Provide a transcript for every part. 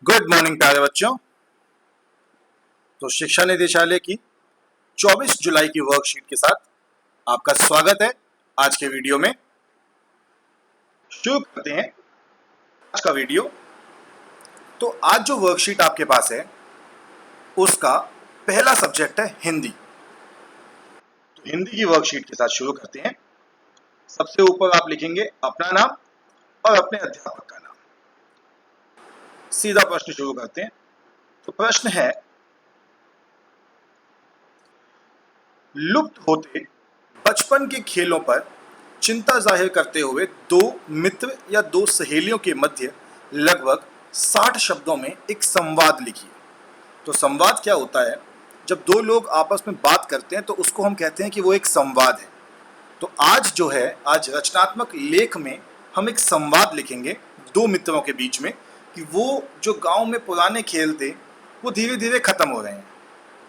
Good morning प्यारे बच्चों। तो शिक्षा निदेशालय की 24 जुलाई की वर्कशीट के साथ आपका स्वागत है। आज के वीडियो में शुरू करते हैं आज का वीडियो। तो आज जो वर्कशीट आपके पास है उसका पहला सब्जेक्ट है हिंदी। तो हिंदी की वर्कशीट के साथ शुरू करते हैं। सबसे ऊपर आप लिखेंगे अपना नाम और अपने अध्यापक का नाम। सीधा प्रश्न शुरू करते हैं। तो प्रश्न है, लुप्त होते बचपन के खेलों पर चिंता जाहिर करते हुए दो मित्र या दो सहेलियों के मध्य लगभग 60 शब्दों में एक संवाद लिखिए। तो संवाद क्या होता है? जब दो लोग आपस में बात करते हैं तो उसको हम कहते हैं कि वो एक संवाद है। तो आज जो है, आज रचनात्मक लेख में हम एक संवाद लिखेंगे दो मित्रों के बीच में कि वो जो गांव में पुराने खेल थे वो धीरे धीरे खत्म हो रहे हैं।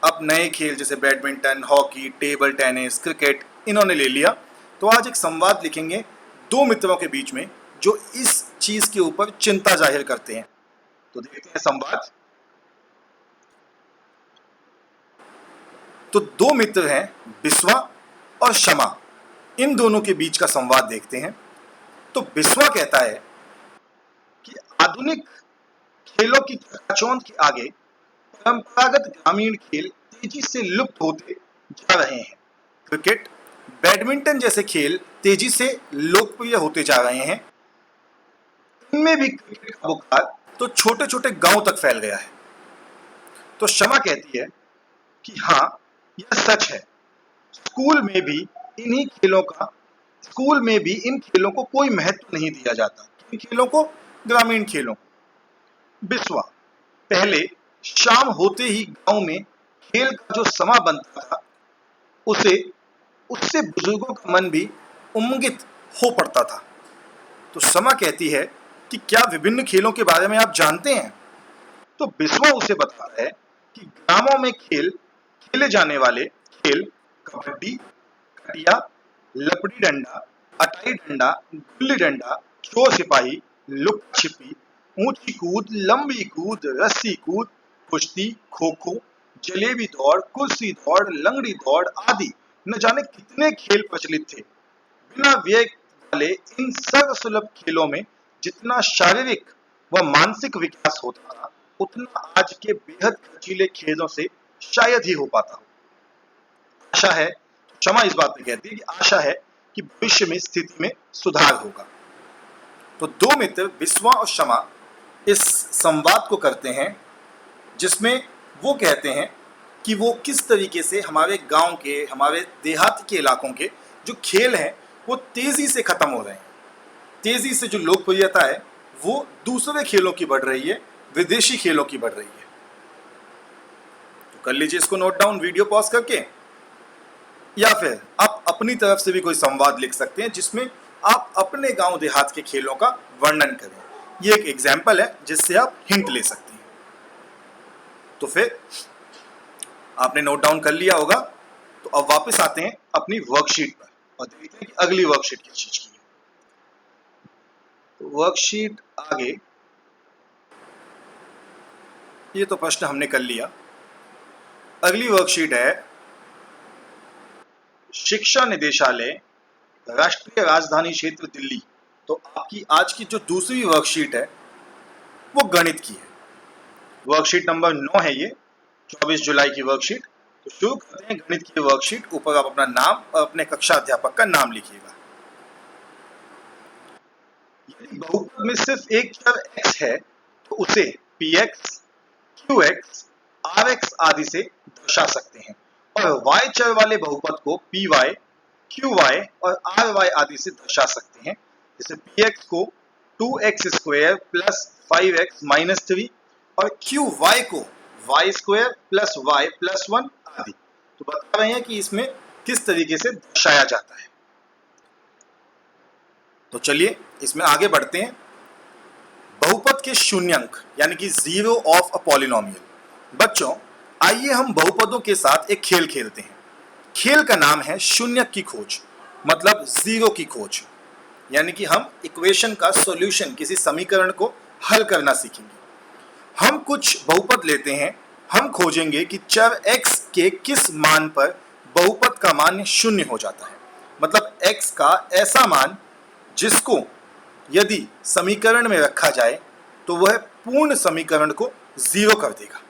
अब नए खेल जैसे badminton, hockey, table tennis, cricket इन्होंने ले लिया। तो आज एक संवाद लिखेंगे दो मित्रों के बीच में जो इस चीज के ऊपर चिंता जाहिर करते हैं। तो देखते हैं संवाद। तो दो मित्र हैं, बिस्वा और शमा। इन दोनों के बीच का संवाद देखते हैं। तो बिस्वा कहता है कि आधुनिक खेलों की चकाचौंध के आगे परंपरागत ग्रामीण खेल तेजी से लुप्त होते जा रहे हैं। क्रिकेट, बैडमिंटन जैसे खेल तेजी से लोकप्रिय होते जा रहे हैं। इनमें भी क्रिकेट का बुखार तो छोटे छोटे गांव तक फैल गया है। तो शमा कहती है कि हाँ, यह सच है। स्कूल में भी इन खेलों को कोई महत्व नहीं दिया जाता। इन खेलों को, ग्रामीण खेलों को। बिस्वा, पहले शाम होते ही गांव में खेल का जो समा बनता था उससे बुजुर्गों का मन भी उम्मिद हो पड़ता था। तो शमा कहती है कि क्या विभिन्न खेलों के बारे में आप जानते हैं? तो बिस्वा उसे बताता है कि ग्रामों में खेले जाने वाले खेल कबड्डी, कटिया, लपड़ी डंडा, अटाई डंडा, गुल्ली डंडा, चोर सिपाही, लुका छिपी, ऊंची कूद, लंबी कूद, रस्सी कूद, कुश्ती, खो खो, जलेबी दौड़, कुर्सी दौड़, लंगड़ी दौड़ आदि न जाने कितने खेल प्रचलित थे। बिना व्यय वाले इन सर्वसुलभ खेलों में जितना शारीरिक व मानसिक विकास होता था उतना आज के बेहद खर्चीले खेलों से शायद ही हो पाता हो। आशा है, क्षमा इस बात पे कहती है कि आशा है कि भविष्य में स्थिति में सुधार होगा। तो दो मित्र बिस्वा और शमा इस संवाद को करते हैं जिसमें वो कहते हैं कि वो किस तरीके से हमारे गांव के, हमारे देहात के इलाकों के जो खेल हैं वो तेजी से खत्म हो रहे हैं। तेजी से जो लोकप्रियता है वो दूसरे खेलों की बढ़ रही है, विदेशी खेलों की बढ़ रही है। तो कर लीजिए इसको नोट डाउन वीडियो पॉज करके, या फिर आप अपनी तरफ से भी कोई संवाद लिख सकते हैं जिसमें आप अपने गांव देहात के खेलों का वर्णन करें। ये एक एग्जाम्पल है जिससे आप हिंट ले सकते हैं। तो फिर आपने नोट डाउन कर लिया होगा। तो अब वापस आते हैं अपनी वर्कशीट पर और देखते हैं कि अगली वर्कशीट किस चीज की है। तो वर्कशीट आगे, ये तो प्रश्न हमने कर लिया। अगली वर्कशीट है शिक्षा निदेशालय, राष्ट्रीय राजधानी क्षेत्र दिल्ली। तो आपकी आज की जो दूसरी वर्कशीट है वो गणित की है। वर्कशीट नंबर 9 है ये, 24 जुलाई की वर्कशीट। तो शुरू करते हैं गणित की वर्कशीट। ऊपर आप अपना नाम और अपने कक्षा अध्यापक का नाम लिखिएगा। यदि बहुपद में सिर्फ एक चर x है तो उसे px, qx, rx आदि से दर्शा सकते हैं और y चर वाले बहुपद को py, qy और ry आदि से दर्शा सकते हैं। जैसे px को 2x square plus 5x minus 3 और qy को y square plus y plus 1 आदि। तो बता रहे हैं कि इसमें किस तरीके से दर्शाया जाता है। तो चलिए इसमें आगे बढ़ते हैं। बहुपद के शून्यंक यानी कि जीरो ऑफ अ पॉलिनोमियल। बच्चों, आइए हम बहुपदों के साथ एक खेल खेलते हैं। खेल का नाम है शून्यक की खोज, मतलब जीरो की खोज। यानी कि हम इक्वेशन का सॉल्यूशन, किसी समीकरण को हल करना सीखेंगे। हम कुछ बहुपद लेते हैं, हम खोजेंगे कि चर x के किस मान पर बहुपद का मान शून्य हो जाता है। मतलब x का ऐसा मान जिसको यदि समीकरण में रखा जाए तो वह पूर्ण समीकरण को जीरो कर देगा।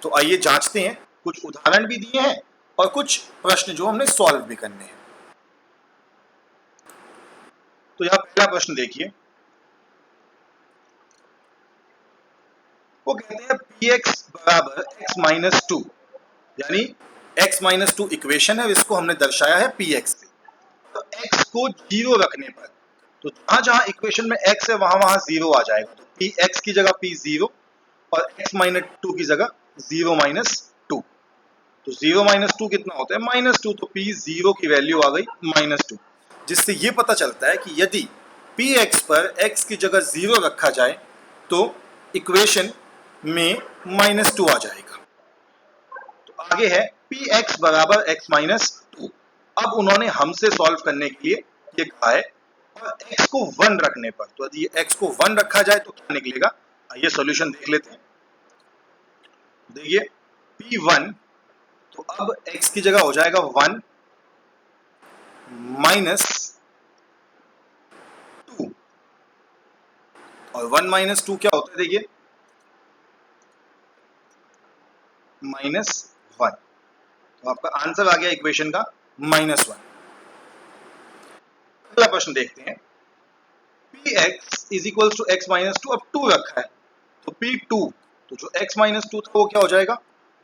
तो आइए जांचते हैं, कुछ उदाहरण भी दिए हैं और कुछ प्रश्न जो हमने सॉल्व भी करने हैं। तो यहां पहला प्रश्न देखिए, वो कहते हैं px बराबर x माइनस टू, यानी x माइनस टू इक्वेशन है, इसको हमने दर्शाया है px से। तो x को जीरो रखने पर, तो जहां जहां इक्वेशन में x है वहां वहां जीरो आ जाएगा। तो px की जगह p जीरो और x माइनस टू की जगह जीरो माइनस टू। तो जीरो माइनस टू कितना होता है? Minus two. तो p जीरो की वैल्यू आ गई माइनस टू, जिससे ये पता चलता है कि यदि px पर x की जगह जीरो रखा जाए तो इक्वेशन में माइनस टू आ जाएगा। तो आगे है px बराबर x माइनस टू। अब उन्होंने हमसे सॉल्व करने के लिए ये कहा है, और x को 1 रखने पर, तो यदि x को 1 रखा जाए तो क्या निकलेगा? आइए सॉल्यूशन देख लेते हैं। देखिए p1, तो अब x की जगह हो जाएगा 1 माइनस 2, और 1 माइनस 2 क्या होता है? देखिए माइनस 1। तो आपका आंसर आ गया इक्वेशन का माइनस 1। अगला प्रश्न देखते हैं, px is equal to x minus two. अब 2 रखा है तो p2, तो जो x माइनस टू था वो क्या हो जाएगा?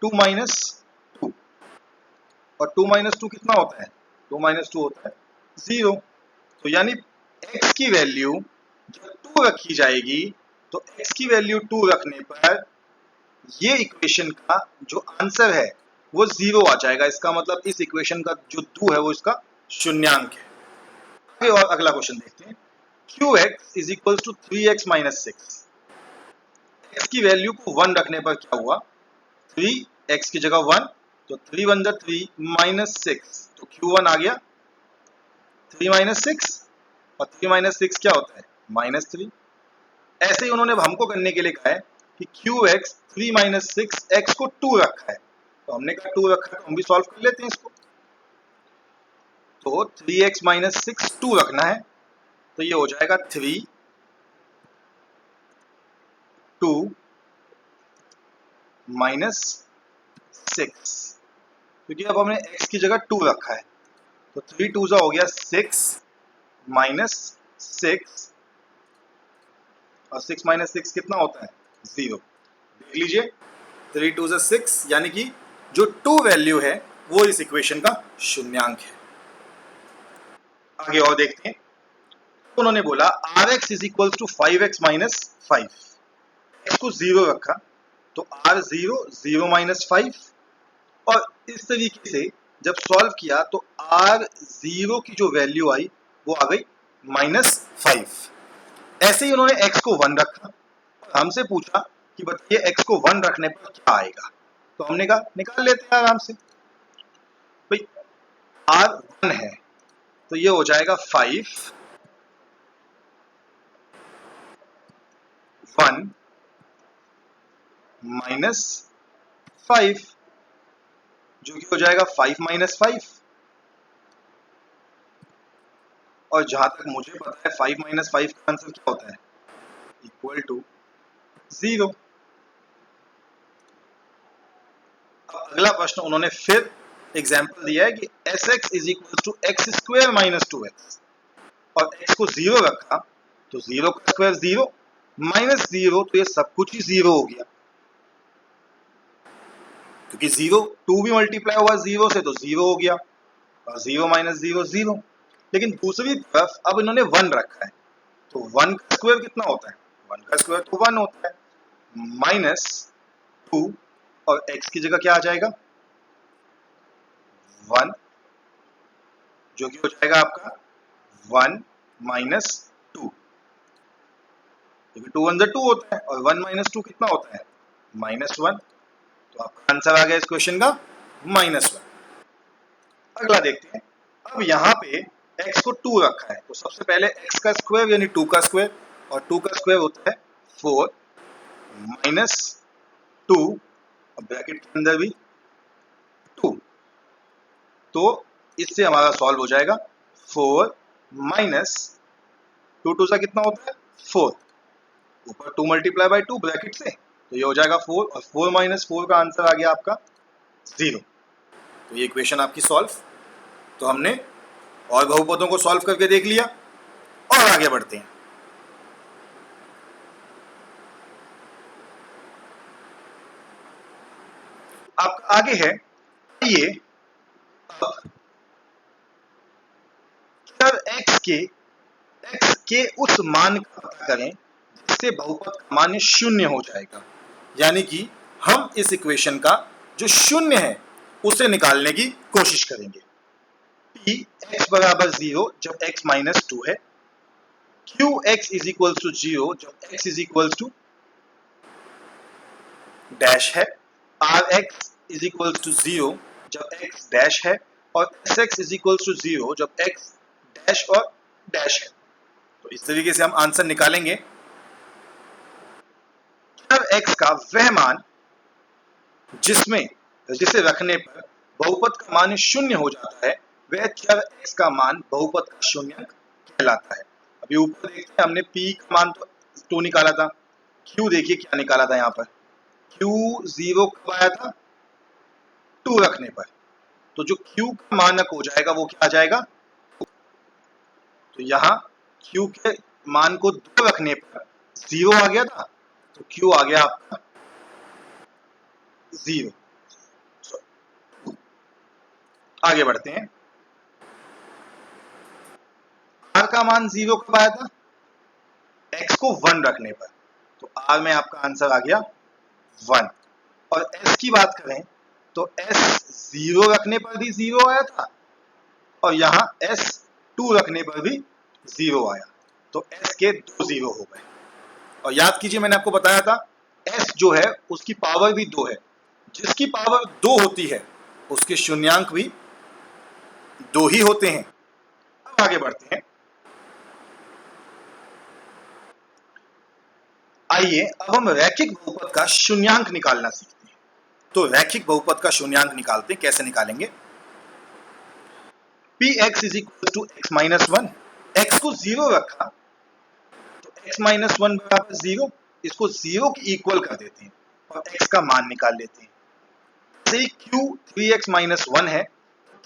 2 माइनस 2, और 2 माइनस 2 कितना होता है? 2 माइनस 2 होता है 0। तो यानी x की वैल्यू जब 2 रखी जाएगी तो x की वैल्यू 2 रखने पर ये इक्वेशन का जो आंसर है वो 0 आ जाएगा। इसका मतलब इस इक्वेशन का जो 2 है वो इसका शून्यांक है। आगे और अगला क्वेश्चन देखते हैं, qx is equal to 3x minus 6। x की वैल्यू को 1 रखने पर क्या हुआ? 3x की जगह 1, तो 3 1 3 माइनस 6, तो q1 आ गया 3 माइनस 6, और 3 माइनस 6 क्या होता है? माइनस 3। ऐसे ही उन्होंने हमको करने के लिए कहा है कि qx 3 माइनस 6, x को 2 रखा है, तो हमने कहा 2 रखा है तो हम भी सॉल्व कर लेते हैं इसको। तो 3x माइनस 6 2 रखना है, तो ये हो जाएगा 3 2 माइनस 6, क्योंकि अब हमने x की जगह 2 रखा है। तो 3 2 हो गया 6 माइनस 6, और 6 माइनस 6 कितना होता है? 0। देख लीजिए 3 2 6, यानी कि जो 2 वैल्यू है वो इस इक्वेशन का शून्यांक है। आगे और देखते हैं, तो उन्होंने बोला rx is equal to 5x minus 5। x को 0 रखा तो r 0 0 माइनस 5, और इस तरीके से जब सॉल्व किया तो r 0 की जो वैल्यू आई वो आ गई माइनस 5। ऐसे ही उन्होंने x को 1 रखा और हमसे पूछा कि बताइए x को 1 रखने पर क्या आएगा। तो हमने कहा निकाल लेते हैं आराम से। भाई r 1 है तो ये हो जाएगा 5 1 माइनस 5, जो कि हो जाएगा 5 माइनस 5। और जहां तक मुझे पता है 5 माइनस 5 का आंसर क्या होता है? Equal to 0। अगला प्रश्न उन्होंने फिर एग्जाम्पल दिया है कि sx is equal to x square minus 2x, और x को 0 रखा तो 0 का स्क्वायर 0 माइनस 0, तो ये सब कुछ ही 0 हो गया, क्योंकि 0 2 भी मल्टीप्लाई हुआ 0 से तो 0 हो गया, और 0 माइनस 0 0। लेकिन दूसरी तरफ अब इन्होंने 1 रखा है, तो 1 का स्क्वायर कितना होता है? 1 का स्क्वायर तो 1 होता है, माइनस 2, और x की जगह क्या आ जाएगा? 1, जो कि हो जाएगा आपका 1 माइनस 2, क्योंकि 2 1 2 होता है, और 1 माइनस 2 कितना होता है? माइनस 1। तो आपका आंसर आ गया इस क्वेश्चन का माइनस 1। अगला देखते हैं, अब यहाँ पे x को 2 रखा है, तो सबसे पहले x का स्क्वायर यानी 2 का स्क्वायर, और 2 का स्क्वायर होता है 4 माइनस 2 ब्रैकेट के अंदर भी 2, तो इससे हमारा सॉल्व हो जाएगा 4 माइनस 2 2 सा कितना होता है 4, ऊपर 2 मल्टीप्लाई बाई 2 ब्रैकेट से, तो ये हो जाएगा 4 और 4 माइनस 4 का आंसर आ गया आपका 0। तो ये इक्वेशन आपकी सॉल्व। तो हमने और बहुपदों को सॉल्व करके देख लिया और आगे बढ़ते हैं। आपका आगे है, आइए चर x के उस मान का पता करें जिससे बहुपद का मान शून्य हो जाएगा, यानी कि हम इस इक्वेशन का जो शून्य है उसे निकालने की कोशिश करेंगे। p x बराबर 0 जब x माइनस 2 है, q x is equal to 0 जब x is equal to dash है, r x is equal to 0 जब x डैश है, और s x is equal to 0 जब x डैश और डैश है। तो इस तरीके से हम आंसर निकालेंगे। चर x का वह मान जिसे रखने पर बहुपद का मान शून्य हो जाता है, वह चर x का मान बहुपद का शून्यक कहलाता है। अभी ऊपर देखते हैं, हमने p का मान तो 2 निकाला था, q देखिए क्या निकाला था यहाँ पर, q 0 कब आया था 2 रखने पर, तो जो q का मानक हो जाएगा वो क्या आ जाएगा, तो यहाँ q के मान को 2 रखने पर 0 आ गया था, तो q आ गया आपका 0। आगे बढ़ते हैं। r का मान 0 कब आया था, x को 1 रखने पर, तो r में आपका आंसर आ गया 1। और s की बात करें तो s 0 रखने पर भी 0 आया था, और यहाँ s 2 रखने पर भी 0 आया, तो s के 2 0 हो गए। और याद कीजिए मैंने आपको बताया था s जो है उसकी पावर भी 2 है, जिसकी पावर 2 होती है उसके शून्यांक भी 2 ही होते हैं। अब आगे बढ़ते हैं। आइए अब हम रैखिक बहुपद का शून्यांक निकालना सीखते हैं। तो रैखिक बहुपद का शून्यांक निकालते हैं, कैसे निकालेंगे। px is equal to x minus 1, x को 0 रखा तो x माइनस 1 बराबर 0, इसको 0 के इक्वल कर देते हैं और x का मान निकाल लेते हैं। जैसे q 3x माइनस 1 है,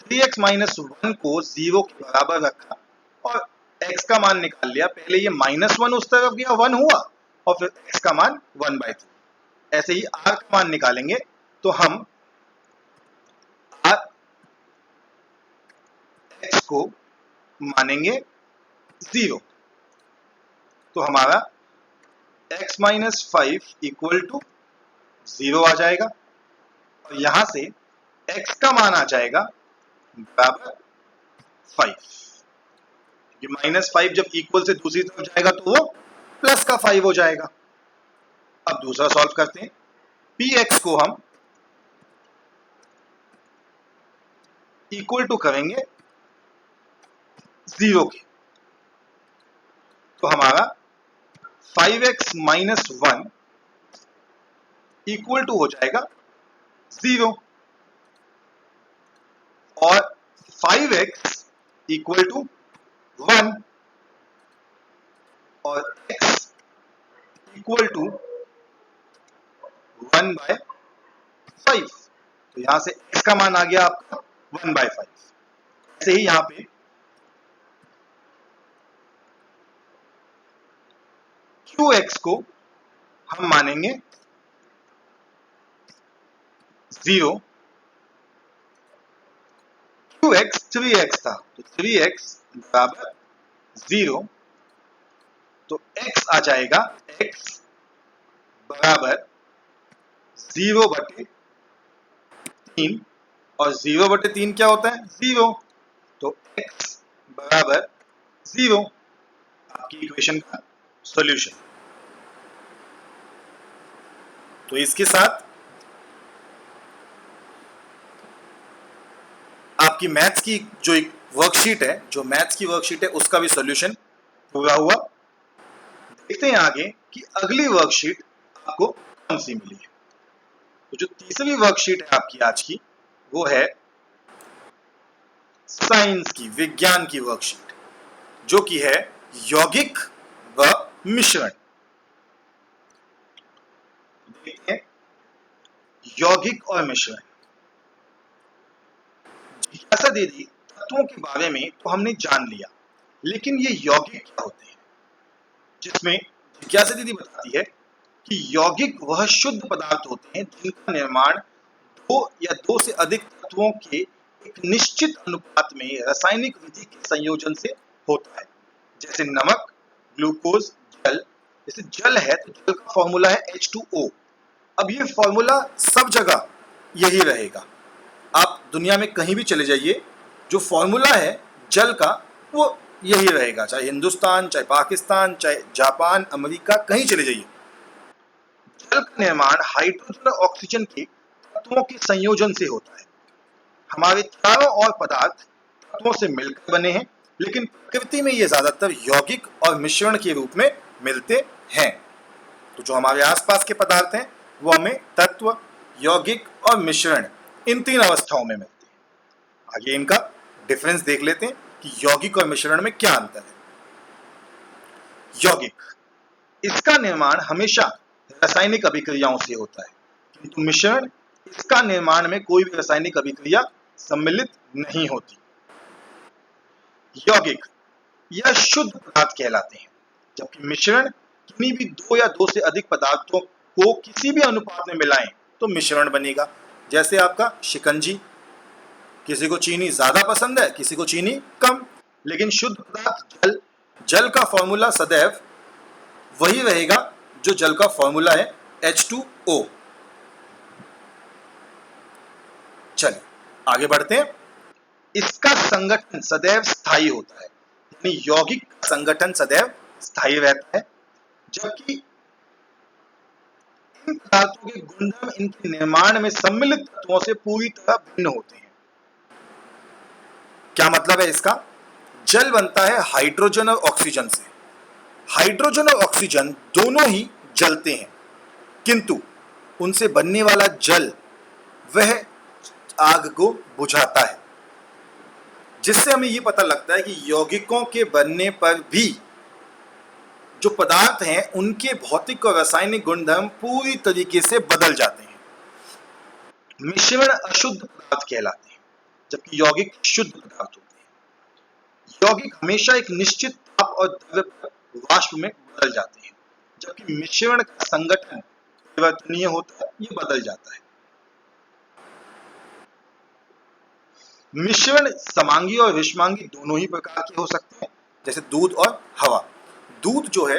3x माइनस 1 को 0 के बराबर रखा और x का मान निकाल लिया। पहले ये माइनस 1 उस तरफ गया 1 हुआ और फिर x का मान 1/3। ऐसे ही r का मान निकालेंगे तो हम r x को मानेंगे 0, तो हमारा x माइनस 5 इक्वल टू 0 आ जाएगा, और यहां से x का मान आ जाएगा बराबर 5। ये माइनस 5 जब इक्वल से दूसरी तरफ जाएगा तो वो प्लस का 5 हो जाएगा। अब दूसरा सॉल्व करते हैं। px को हम इक्वल टू करेंगे 0 के, तो हमारा 5x माइनस 1 इक्वल टू हो जाएगा 0, और 5x इक्वल टू 1 और x इक्वल टू 1/5। तो यहां से x का मान आ गया आपका 1/5। ऐसे ही यहां पे qx को हम मानेंगे 0, qx 3x था तो 3x बराबर 0, तो x आ जाएगा x बराबर 0/3, और 0/3 क्या होता है 0, तो x बराबर 0 आपकी इक्वेशन का सॉल्यूशन। तो इसके साथ आपकी मैथ्स की जो एक वर्कशीट है, उसका भी सॉल्यूशन पूरा हुआ। देखते हैं आगे कि अगली वर्कशीट आपको कौन सी मिली है? तो जो तीसरी वर्कशीट है आपकी आज की, वो है साइंस की, विज्ञान की वर्कशीट, जो कि है यौगिक व मिश्रण। देखते हैं यौगिक और मिश्रण। जिज्ञासा दीदी, तत्वों के बारे में तो हमने जान लिया, लेकिन ये यौगिक क्या होते हैं? जिसमें जिज्ञासा दीदी बताती है कि यौगिक वह शुद्ध पदार्थ होते हैं जिनका निर्माण दो या दो से अधिक तत्वों के एक निश्चित अनुपात में रासायनिक विधि के संयोजन से होता है। जैसे नमक, ग्लूकोज, जल। जैसे जल है तो जल का फॉर्मूला है H2O। अब ये फॉर्मूला सब जगह यही रहेगा, आप दुनिया में कहीं भी चले जाइए, जो फॉर्मूला है जल का वो यही रहेगा, चाहे हिंदुस्तान, चाहे पाकिस्तान, चाहे जापान, अमेरिका, कहीं चले जाइए। जल का निर्माण हाइड्रोजन और ऑक्सीजन के तत्वों के संयोजन से होता है। हमारे चारों ओर पदार्थ तत्वों से मिलकर बने हैं, लेकिन प्रकृति में ये ज्यादातर यौगिक और मिश्रण के रूप में मिलते हैं। तो जो हमारे आसपास के पदार्थ हैं वो हमें तत्व, यौगिक और मिश्रण इन तीन अवस्थाओं में मिलते हैं। आगे इनका डिफरेंस देख लेते हैं कि यौगिक और मिश्रण में क्या अंतर है। यौगिक, इसका निर्माण हमेशा रासायनिक अभिक्रियाओं से होता है, किंतु मिश्रण, इसका निर्माण में कोई भी रासायनिक अभिक्रिया सम्मिलित नहीं होती। यौगिक यह शुद्ध पदार्थ कहलाते हैं, जबकि मिश्रण किन्हीं भी दो या दो से अधिक पदार्थों को किसी भी अनुपात में मिलाएं तो मिश्रण बनेगा। जैसे आपका शिकंजी, किसी को चीनी ज्यादा पसंद है, किसी को चीनी कम, लेकिन शुद्ध पदार्थ जल, जल का फॉर्मूला सदैव वही रहेगा जो जल का फॉर्मूला है H2O। चलिए आगे बढ़ते हैं। इसका संगठन सदैव स्थायी होता है, यानी यौगिक का संगठन सदैव स्थायी रहता है, जबकि इन पदार्थों के गुणधर्म इनके निर्माण में सम्मिलित तत्वों से पूरी तरह भिन्न होते हैं। क्या मतलब है इसका? जल बनता है हाइड्रोजन और ऑक्सीजन से। हाइड्रोजन और ऑक्सीजन दोनों ही जलते हैं, किंतु उनसे बनने वाला जल वह आग को बुझाता है, जिससे हमें यह पता लगता है कि यौगिकों के बनने पर भी जो पदार्थ हैं उनके भौतिक और रासायनिक गुणधर्म पूरी तरीके से बदल जाते हैं। मिश्रण अशुद्ध पदार्थ कहलाते हैं, जबकि यौगिक शुद्ध पदार्थ होते हैं। यौगिक हमेशा एक निश्चित ताप और द्रव्य पर वाष्प में बदल जाते हैं, जबकि मिश्रण का संगठन परिवर्तनीय होता है, ये बदल जाता है। मिश्रण समांगी और विषमांगी दोनों ही प्रकार के हो सकते हैं, जैसे दूध और हवा। दूध जो है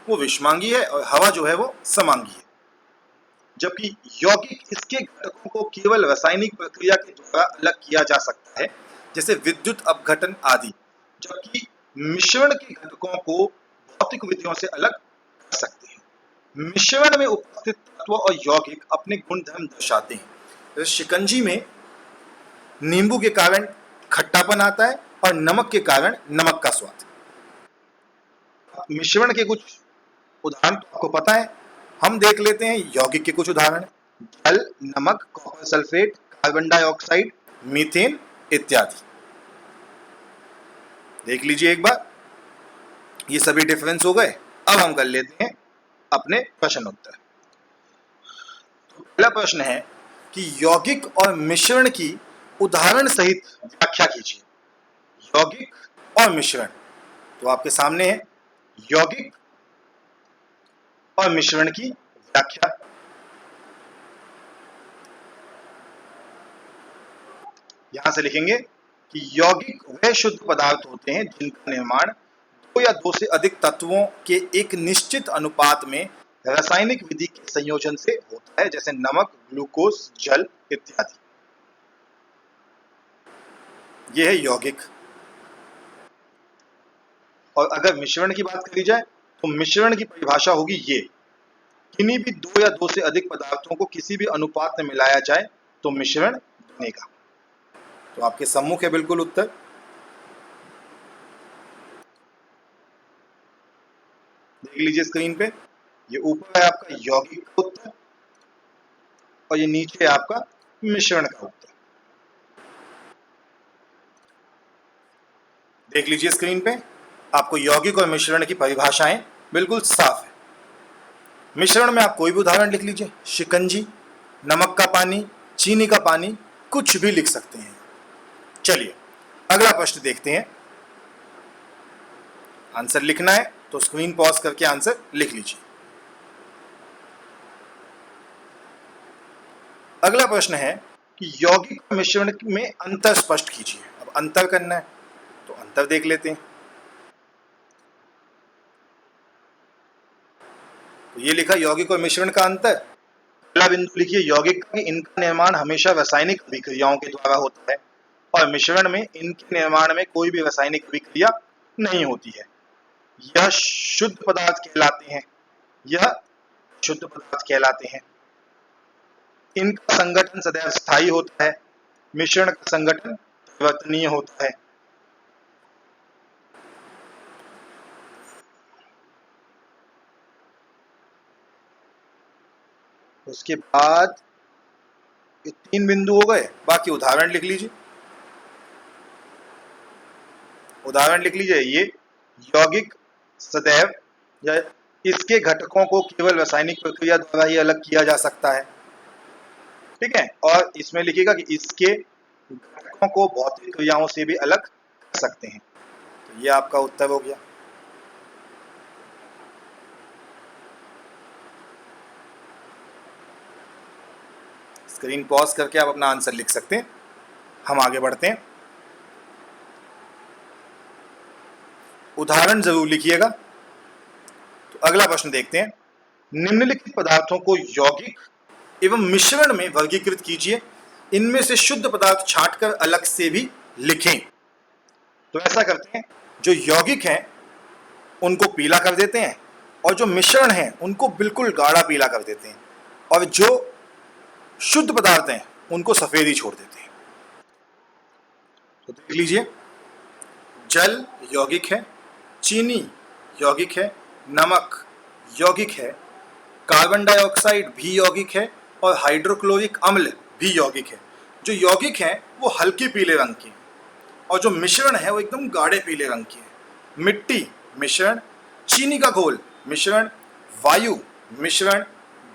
वो विषमांगी है और हवा जो है वो समांगी है, जबकि यौगिक इसके घटकों को केवल रासायनिक प्रक्रिया के द्वारा अलग किया जा सकता है, जैसे विद्युत अपघटन आदि, जबकि मिश्रण के घटकों को भौतिक विधियों से अलग कर सकते हैं। मिश्रण में उपस्थित तत्व और यौगिक अपने गुणधर्म दर्शाते हैं। जैसे शिकंजी में नींबू के कारण खट्टापन आता है और नमक के कारण नमक का स्वाद। मिश्रण के कुछ उदाहरण तो आपको पता है, हम देख लेते हैं यौगिक के कुछ उदाहरण। जल, नमक, copper sulphate, carbon dioxide, methane इत्यादि। देख लीजिए एक बार, ये सभी डिफरेंस हो गए। अब हम कर लेते हैं अपने प्रश्न उत्तर। तो पहला प्रश्न है कि यौगिक और मिश्रण की उदाहरण सहित व्याख्या कीजिए। यौगिक और मिश्रण, तो आपके सामने है यौगिक और मिश्रण की व्याख्या। यहां से लिखेंगे कि यौगिक वह शुद्ध पदार्थ होते हैं जिनका निर्माण दो या दो से अधिक तत्वों के एक निश्चित अनुपात में रासायनिक विधि के संयोजन से होता है, जैसे नमक, ग्लूकोज, जल इत्यादि। यह है यौगिक। और अगर मिश्रण की बात करी जाए तो मिश्रण की परिभाषा होगी ये, किन्हीं भी दो या दो से अधिक पदार्थों को किसी भी अनुपात में मिलाया जाए तो मिश्रण बनेगा। तो आपके सम्मुख है बिल्कुल उत्तर। देख लीजिए स्क्रीन पे, ये ऊपर है आपका यौगिक का उत्तर और ये नीचे है आपका मिश्रण का उत्तर। देख लीजिए स्क्रीन पे, आपको यौगिक और मिश्रण की परिभाषाएं बिल्कुल साफ है। मिश्रण में आप कोई भी उदाहरण लिख लीजिए, शिकंजी, नमक का पानी, चीनी का पानी, कुछ भी लिख सकते हैं। चलिए अगला प्रश्न देखते हैं। आंसर लिखना है तो स्क्रीन पॉज करके आंसर लिख लीजिए। अगला प्रश्न है कि यौगिक और मिश्रण में अंतर स्पष्ट कीजिए। अब अंतर करना है तो अंतर देख लेते हैं। तो ये लिखा यौगिक और मिश्रण का अंतर। पहला बिंदु लिखिए यौगिक का, इनका निर्माण हमेशा रासायनिक अभिक्रियाओं के द्वारा होता है और मिश्रण में इनके निर्माण में कोई भी रासायनिक अभिक्रिया नहीं होती है। यह शुद्ध पदार्थ कहलाते हैं, यह शुद्ध पदार्थ कहलाते हैं। इनका संगठन सदैव स्थायी होता है, मिश्रण का संगठन परिवर्तनीय होता है। उसके बाद ये 3 बिंदु हो गए, बाकी उदाहरण लिख लीजिए। उदाहरण लिख लीजिए, ये यौगिक सदैव या इसके घटकों को केवल रासायनिक प्रक्रिया द्वारा ही अलग किया जा सकता है, ठीक है। और इसमें लिखिएगा कि इसके घटकों को भौतिक क्रियाओं से भी अलग कर सकते हैं। तो ये आपका उत्तर हो गया। स्क्रीन पॉज करके आप अपना आंसर लिख सकते हैं। हम आगे बढ़ते हैं। उदाहरण जरूर लिखिएगा। तो अगला प्रश्न देखते हैं। निम्नलिखित पदार्थों को यौगिक एवं मिश्रण में वर्गीकृत कीजिए। इनमें से शुद्ध पदार्थ छांटकर अलग से भी लिखें। तो ऐसा करते हैं, जो यौगिक हैं उनको पीला कर देते हैं और जो मिश्रण हैं उनको बिल्कुल गाढ़ा पीला कर देते हैं और जो शुद्ध पदार्थ हैं उनको सफेद ही छोड़ देते हैं। तो देख लीजिए, जल यौगिक है, चीनी यौगिक है, नमक यौगिक है, कार्बन डाइऑक्साइड भी यौगिक है और हाइड्रोक्लोरिक अम्ल भी यौगिक है। जो यौगिक हैं वो हल्के पीले रंग के हैं और जो मिश्रण है वो एकदम गाढ़े पीले रंग के हैं। मिट्टी मिश्रण, चीनी का घोल मिश्रण, वायु मिश्रण,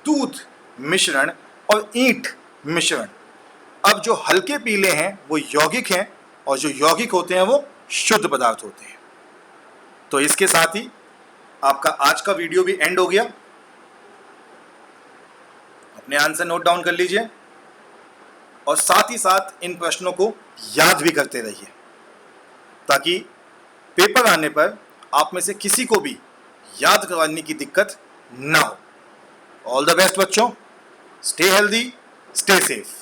दूध मिश्रण और ईंट मिश्रण। अब जो हल्के पीले हैं वो यौगिक हैं और जो यौगिक होते हैं वो शुद्ध पदार्थ होते हैं। तो इसके साथ ही आपका आज का वीडियो भी एंड हो गया। अपने आंसर नोट डाउन कर लीजिए और साथ ही साथ इन प्रश्नों को याद भी करते रहिए ताकि पेपर आने पर आप में से किसी को भी याद करवाने की दिक्कत ना हो। ऑल द बेस्ट बच्चों, स्टे हेल्दी, स्टे सेफ।